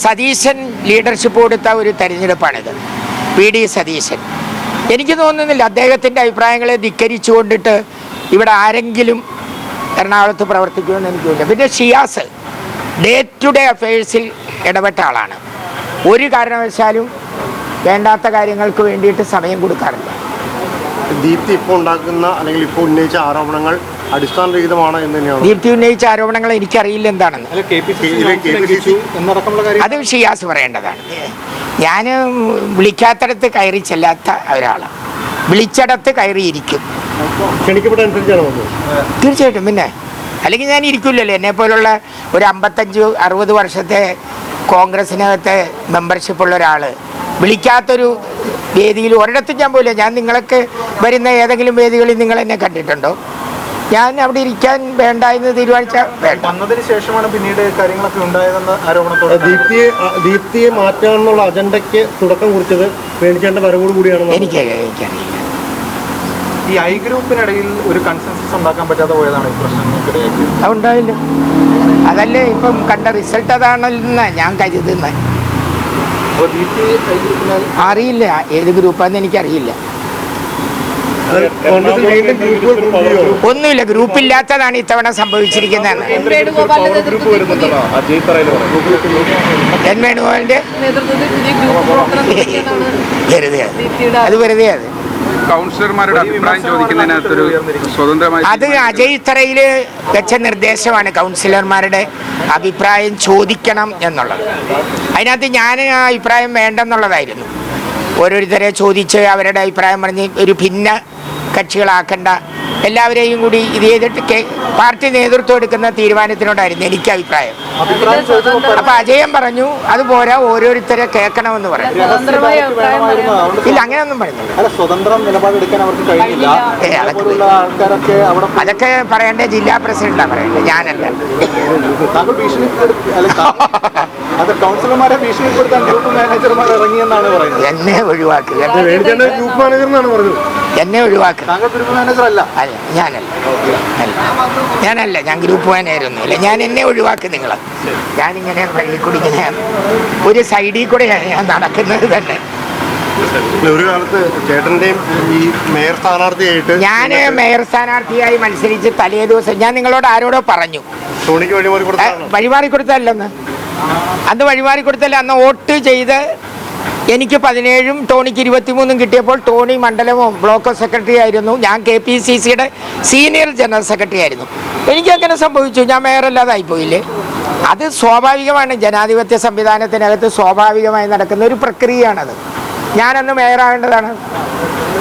Satheesan leadership കൊടുത്ത ഒരു തെരഞ്ഞെടുപ്പാണിത്. PD Satheesan. എനിക്ക് തോന്നുന്നില്ല അദ്ദേഹത്തിൻ്റെ അഭിപ്രായങ്ങളെ ധിക്കരിച്ചുകൊണ്ടിട്ട് ഇവിടെ ആരെങ്കിലും എറണാകുളത്ത് പ്രവർത്തിക്കുമെന്ന് എനിക്കില്ല. പിന്നെ ഷിയാസ് ഡേ ടു ഡേ അഫയേഴ്സിൽ ഇടപെട്ട ആളാണ്. ഒരു കാരണവശാലും വേണ്ടാത്ത കാര്യങ്ങൾക്ക് വേണ്ടിയിട്ട് സമയം കൊടുക്കാറില്ല. ദീപ്തി ഇപ്പോൾ ഉണ്ടാക്കുന്ന അല്ലെങ്കിൽ ഇപ്പോൾ ഉന്നയിച്ച ആരോപണങ്ങൾ അടിസ്ഥാനരഹിതമാണ് എന്ന് തന്നെയാണ്. ദീപ്തി ഉന്നയിച്ച ആരോപണങ്ങൾ എനിക്കറിയില്ല എന്താണെന്ന്. അത് ഷിയാസ് പറയേണ്ടതാണ്. ഞാൻ വിളിക്കാത്തടത്ത് കയറി ചെല്ലാത്ത ഒരാളാണ്. വിളിച്ചിടത്ത് കയറിയിരിക്കും. തീർച്ചയായിട്ടും. പിന്നെ അല്ലെങ്കിൽ ഞാൻ ഇരിക്കില്ലല്ലോ. എന്നെപ്പോലുള്ള ഒരു 55-60 വർഷത്തെ കോൺഗ്രസിനകത്തെ മെമ്പർഷിപ്പുള്ള ഒരാൾ വിളിക്കാത്തൊരു വേദിയിൽ ഒരിടത്തും ഞാൻ പോയില്ല. ഞാൻ നിങ്ങളൊക്കെ വരുന്ന ഏതെങ്കിലും വേദികളിൽ നിങ്ങൾ എന്നെ കണ്ടിട്ടുണ്ടോ? ഞാൻ അവിടെ ഇരിക്കാൻ വേണ്ട എന്ന് തീരുമാനിച്ച വന്നതിന് ശേഷമാണ് പിന്നീട് കാര്യങ്ങളൊക്കെ ഉണ്ടായതെന്ന ആരോപണത്തോടെ ദീപ്തിയെ മാറ്റാനുള്ള അജണ്ടയ്ക്ക് തുടക്കം കുറിച്ചത് വേണിച്ചേട്ടൻ്റെ വരവോട് കൂടിയാണ്. എനിക്കറിയില്ല. ഈ ഐ ഗ്രൂപ്പിനിടയിൽ ഒരു കൺസെൻസസ് ഉണ്ടാക്കാൻ പറ്റാതെ പോയതാണ് ഈ പ്രശ്നങ്ങൾക്കിടയിൽ. അതുണ്ടായില്ല. അതല്ലേ ഇപ്പം കണ്ട റിസൾട്ട് അതാണെന്നാ ഞാൻ കരുതുന്നത്. അറിയില്ല ഏത് ഗ്രൂപ്പാന്ന് എനിക്കറിയില്ല. ഒന്നുമില്ല. ഗ്രൂപ്പില്ലാത്തതാണ് ഇത്തവണ സംഭവിച്ചിരിക്കുന്നത്. എൻ വേണുഗോപാലിന്റെ അത് വെറുതെ കൗൺസിലർമാരുടെ അഭിപ്രായം ചോദിക്കുന്നതിനകത്തൊരു സ്വതന്ത്രമായി അത് അജയ് തറയിൽ വെച്ച നിർദ്ദേശമാണ്. കൗൺസിലർമാരുടെ അഭിപ്രായം ചോദിക്കണം എന്നുള്ളത്. അതിനകത്ത് ഞാൻ ആ അഭിപ്രായം വേണ്ടെന്നുള്ളതായിരുന്നു. ഓരോരുത്തരെ ചോദിച്ച് അവരുടെ അഭിപ്രായം പറഞ്ഞ് ഒരു ഭിന്ന കക്ഷികളാക്കേണ്ട, എല്ലാവരെയും കൂടി ഇത് ചെയ്തിട്ട് പാർട്ടി നേതൃത്വം എടുക്കുന്ന തീരുമാനത്തിനോടായിരുന്നു എനിക്ക് അഭിപ്രായം. അപ്പൊ അജയൻ പറഞ്ഞു അതുപോലെ ഓരോരുത്തരെ കേൾക്കണമെന്ന് പറഞ്ഞു. ഇല്ല, അങ്ങനെയൊന്നും പറഞ്ഞില്ല. അതൊക്കെ പറയേണ്ട ജില്ലാ പ്രസിഡന്റാ പറയേണ്ടത്, ഞാനല്ല. എന്നെ ഒഴിവാക്കുക. എന്നെ ഒഴിവാക്കുക. ഞാനല്ല. ഞാൻ ഗ്രൂപ്പ് മാനേജറൊന്നുമില്ല. ഞാൻ എന്നെ ഒഴിവാക്കി. നിങ്ങൾ ഞാനിങ്ങനെ വഴി കുടിക്കുന്ന ഒരു സൈഡിൽ കൂടെയാണ് ഞാൻ നടക്കുന്നത് തന്നെ. ഒരു കാലത്ത് ചേട്ടന്റെയും ഈ മേയർ സ്ഥാനാർത്ഥിയായിട്ട് ഞാൻ മേയർ സ്ഥാനാർത്ഥിയായി മത്സരിച്ച് തലേ ദിവസം ഞാൻ നിങ്ങളോട് ആരോടോ പറഞ്ഞു വഴിമാറി കൊടുത്തല്ലെന്ന്. അന്ന് വഴിമാറി കൊടുത്തല്ല. അന്ന് വോട്ട് ചെയ്ത് എനിക്ക് 17-ഉം ടോണിക്ക് 23-ഉം കിട്ടിയപ്പോൾ ടോണി മണ്ഡലമോ ബ്ലോക്ക് സെക്രട്ടറി ആയിരുന്നു. ഞാൻ KPCCയുടെ സീനിയർ ജനറൽ സെക്രട്ടറി ആയിരുന്നു. എനിക്കങ്ങനെ സംഭവിച്ചു. ഞാൻ മേയറല്ലാതായിപ്പോയില്ലേ. അത് സ്വാഭാവികമാണ്. ജനാധിപത്യ സംവിധാനത്തിനകത്ത് സ്വാഭാവികമായി നടക്കുന്ന ഒരു പ്രക്രിയയാണത്. ഞാനന്ന് മേയറാവേണ്ടതാണ്.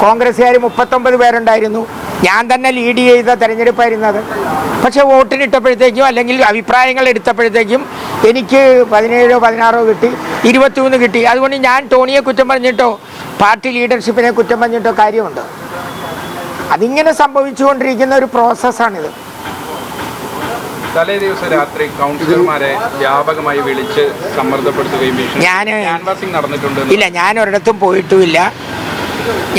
കോൺഗ്രസ്സുകാർ 39 പേരുണ്ടായിരുന്നു. ഞാൻ തന്നെ ലീഡ് ചെയ്ത തെരഞ്ഞെടുപ്പായിരുന്നത്. പക്ഷേ വോട്ടിനിട്ടപ്പോഴത്തേക്കും അല്ലെങ്കിൽ അഭിപ്രായങ്ങൾ എടുത്തപ്പോഴത്തേക്കും എനിക്ക് 17-16 കിട്ടി, 23 കിട്ടി. അതുകൊണ്ട് ഞാൻ ടോണിയെ കുറ്റം പറഞ്ഞിട്ടോ പാർട്ടി ലീഡർഷിപ്പിനെ കുറ്റം പറഞ്ഞിട്ടോ കാര്യമുണ്ടോ? അതിങ്ങനെ സംഭവിച്ചുകൊണ്ടിരിക്കുന്ന ഒരു പ്രോസസ്സാണിത്. തലേ ദിവസം രാത്രി കൗൺസിലർമാരെ വ്യാപകമായി വിളിച്ച് സമ്മർദ്ദപ്പെടുത്തുകയും നടന്നിട്ടുണ്ട്. ഇല്ല, ഞാൻ ഒരിടത്തും പോയിട്ടുമില്ല.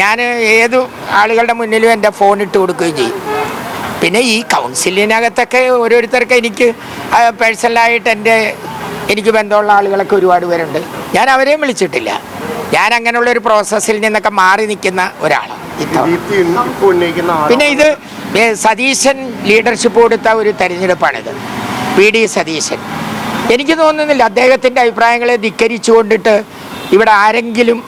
ഞാൻ ഏത് ആളുകളുടെ മുന്നിലും എൻ്റെ ഫോൺ ഇട്ട് കൊടുക്കുകയും ചെയ്യും. പിന്നെ ഈ കൗൺസിലിനകത്തൊക്കെ ഓരോരുത്തർക്ക് എനിക്ക് പേഴ്സണലായിട്ട് എനിക്ക് ബന്ധമുള്ള ആളുകളൊക്കെ ഒരുപാട് പേരുണ്ട്. ഞാൻ അവരെയും വിളിച്ചിട്ടില്ല. ഞാൻ അങ്ങനെയുള്ള ഒരു പ്രോസസ്സിൽ നിന്നൊക്കെ മാറി നിൽക്കുന്ന ഒരാളാണ്. പിന്നെ ഇത് സതീശൻ ലീഡർഷിപ്പ് കൊടുത്ത ഒരു തെരഞ്ഞെടുപ്പാണിത്. PD സതീശൻ. എനിക്ക് തോന്നുന്നില്ല അദ്ദേഹത്തിൻ്റെ അഭിപ്രായങ്ങളെ ധിക്കരിച്ചുകൊണ്ടിട്ട് ഇവിടെ ആരെങ്കിലും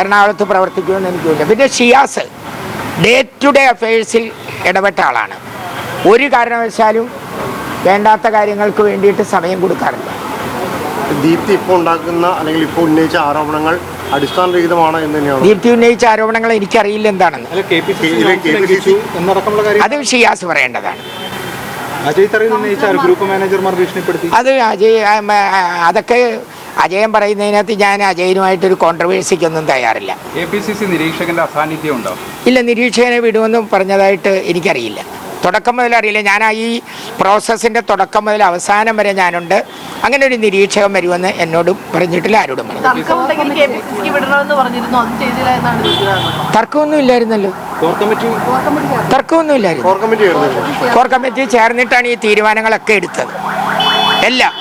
എറണാകുളത്ത് പ്രവർത്തിക്കുമെന്ന് എനിക്കില്ല. പിന്നെ ഷിയാസ് ഡേ ടു ഡേ അഫയേഴ്സിൽ ഇടപെട്ട ആളാണ്. ഒരു കാരണവശാലും വേണ്ടാത്ത കാര്യങ്ങൾക്ക് വേണ്ടിയിട്ട് സമയം കൊടുക്കാറില്ല. ദീപ്തി ഇപ്പോൾ ഉണ്ടാക്കുന്ന അല്ലെങ്കിൽ ഇപ്പോൾ ഉന്നയിച്ച ആരോപണങ്ങൾ അടിസ്ഥാനരഹിതമാണ് എന്ന് തന്നെയാണ്. ദീപ്തി ഉന്നയിച്ച ആരോപണങ്ങൾ എനിക്കറിയില്ല എന്താണെന്ന്. അത് ഷിയാസ് പറയേണ്ടതാണ്. അത് അതൊക്കെ അജയൻ പറയുന്നതിനകത്ത് ഞാൻ അജയനുമായിട്ടൊരു കോൺട്രവേഴ്സിക്കൊന്നും തയ്യാറില്ല. KPCC നിരീക്ഷകന്റെ അസാന്നിധ്യം ഉണ്ടോ? ഇല്ല, നിരീക്ഷകനെ വിടുമെന്നും പറഞ്ഞതായിട്ട് എനിക്കറിയില്ല. തുടക്കം മുതൽ അറിയില്ല. ഞാൻ ഈ പ്രോസസ്സിൻ്റെ തുടക്കം മുതൽ അവസാനം വരെ ഞാനുണ്ട്. അങ്ങനെ ഒരു നിരീക്ഷകൻ വരുമെന്ന് എന്നോടും പറഞ്ഞിട്ടില്ല, ആരോടും പറഞ്ഞു. തർക്കമൊന്നും ഇല്ലായിരുന്നല്ലോ. തർക്കമൊന്നും ഇല്ലായിരുന്നു. കോർ കമ്മിറ്റി ചേർന്നിട്ടാണ് ഈ തീരുമാനങ്ങളൊക്കെ എടുത്തത്. എല്ലാം